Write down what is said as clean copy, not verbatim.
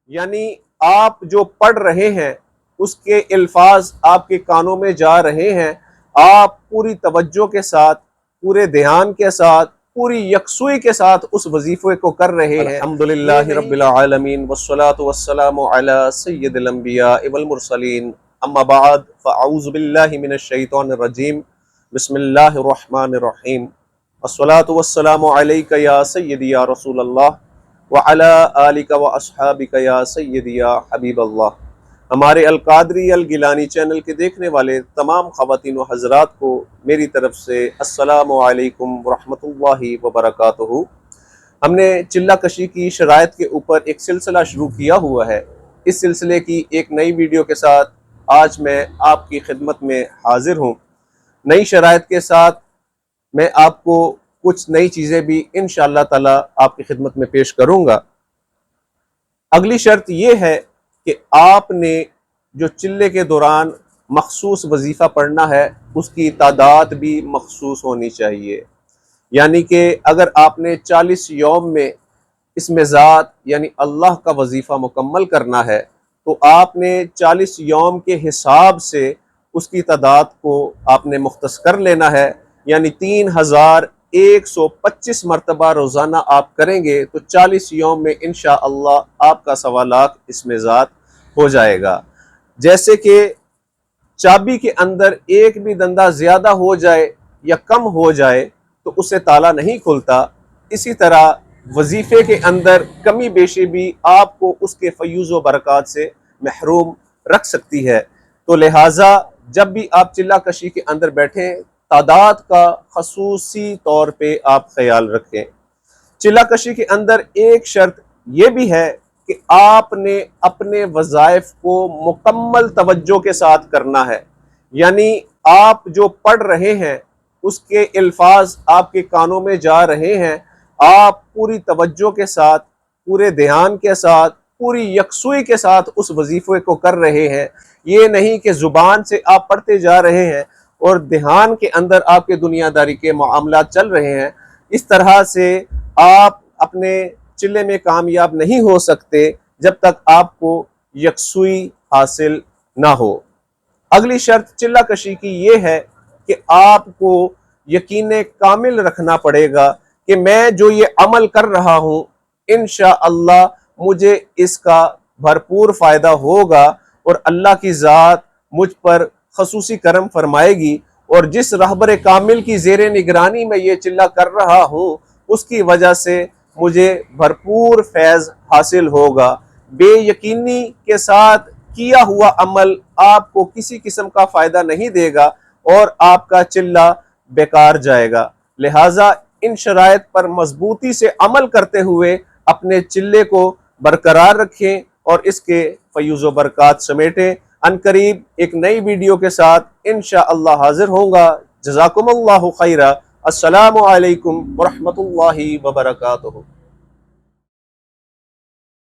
یعنی آپ جو پڑھ رہے ہیں اس کے الفاظ آپ کے کانوں میں جا رہے ہیں، آپ پوری توجہ کے ساتھ، پورے دھیان کے ساتھ، پوری یکسوئی کے ساتھ اس وظیفے کو کر رہے ہیں۔ الحمدللہ رب العالمین والصلاة والسلام علی سید الانبیاء والمرسلین، اما بعد فاعوذ باللہ من الشیطان الرجیم، بسم اللہ الرحمن الرحیم، والصلاة والسلام علیک یا سیدی یا رسول اللہ وعلی آلک واصحابک یا سیدی یا حبیب اللہ۔ ہمارے القادری الگیلانی چینل کے دیکھنے والے تمام خواتین و حضرات کو میری طرف سے السلام علیکم ورحمۃ اللہ وبرکاتہ۔ ہم نے چلہ کشی کی شرائط کے اوپر ایک سلسلہ شروع کیا ہوا ہے۔ اس سلسلے کی ایک نئی ویڈیو کے ساتھ آج میں آپ کی خدمت میں حاضر ہوں۔ نئی شرائط کے ساتھ میں آپ کو کچھ نئی چیزیں بھی انشاءاللہ تعالی آپ کی خدمت میں پیش کروں گا۔ اگلی شرط یہ ہے کہ آپ نے جو چلے کے دوران مخصوص وظیفہ پڑھنا ہے اس کی تعداد بھی مخصوص ہونی چاہیے، یعنی کہ اگر آپ نے 40 یوم میں اسم ذات یعنی اللہ کا وظیفہ مکمل کرنا ہے تو آپ نے 40 یوم کے حساب سے اس کی تعداد کو آپ نے مختص کر لینا ہے، یعنی 3125 مرتبہ روزانہ آپ کریں گے تو 40 یوم میں انشاءاللہ آپ کا 1.25 لاکھ اسم ذات ہو جائے گا۔ جیسے کہ چابی کے اندر ایک بھی دندہ زیادہ ہو جائے یا کم ہو جائے تو اس سے تالا نہیں کھلتا، اسی طرح وظیفے کے اندر کمی بیشی بھی آپ کو اس کے فیوز و برکات سے محروم رکھ سکتی ہے۔ تو لہٰذا جب بھی آپ چلہ کشی کے اندر بیٹھیں تعداد کا خصوصی طور پہ آپ خیال رکھیں۔ چلہ کشی کے اندر ایک شرط یہ بھی ہے کہ آپ نے اپنے وظائف کو مکمل توجہ کے ساتھ کرنا ہے، یعنی آپ جو پڑھ رہے ہیں اس کے الفاظ آپ کے کانوں میں جا رہے ہیں، آپ پوری توجہ کے ساتھ، پورے دھیان کے ساتھ، پوری یکسوئی کے ساتھ اس وظیفے کو کر رہے ہیں۔ یہ نہیں کہ زبان سے آپ پڑھتے جا رہے ہیں اور دھیان کے اندر آپ کے دنیا داری کے معاملات چل رہے ہیں۔ اس طرح سے آپ اپنے چلے میں کامیاب نہیں ہو سکتے جب تک آپ کو یکسوئی حاصل نہ ہو۔ اگلی شرط چلہ کشی کی یہ ہے کہ آپ کو یقین کامل رکھنا پڑے گا کہ میں جو یہ عمل کر رہا ہوں انشاءاللہ مجھے اس کا بھرپور فائدہ ہوگا اور اللہ کی ذات مجھ پر خصوصی کرم فرمائے گی، اور جس رہبر کامل کی زیر نگرانی میں یہ چلہ کر رہا ہوں اس کی وجہ سے مجھے بھرپور فیض حاصل ہوگا۔ بے یقینی کے ساتھ کیا ہوا عمل آپ کو کسی قسم کا فائدہ نہیں دے گا اور آپ کا چلہ بیکار جائے گا۔ لہٰذا ان شرائط پر مضبوطی سے عمل کرتے ہوئے اپنے چلے کو برقرار رکھیں اور اس کے فیوز و برکات سمیٹیں۔ عنقریب ایک نئی ویڈیو کے ساتھ انشاءاللہ حاضر ہوں گا۔ جزاکم اللہ خیرہ۔ السلام علیکم ورحمۃ اللہ وبرکاتہ۔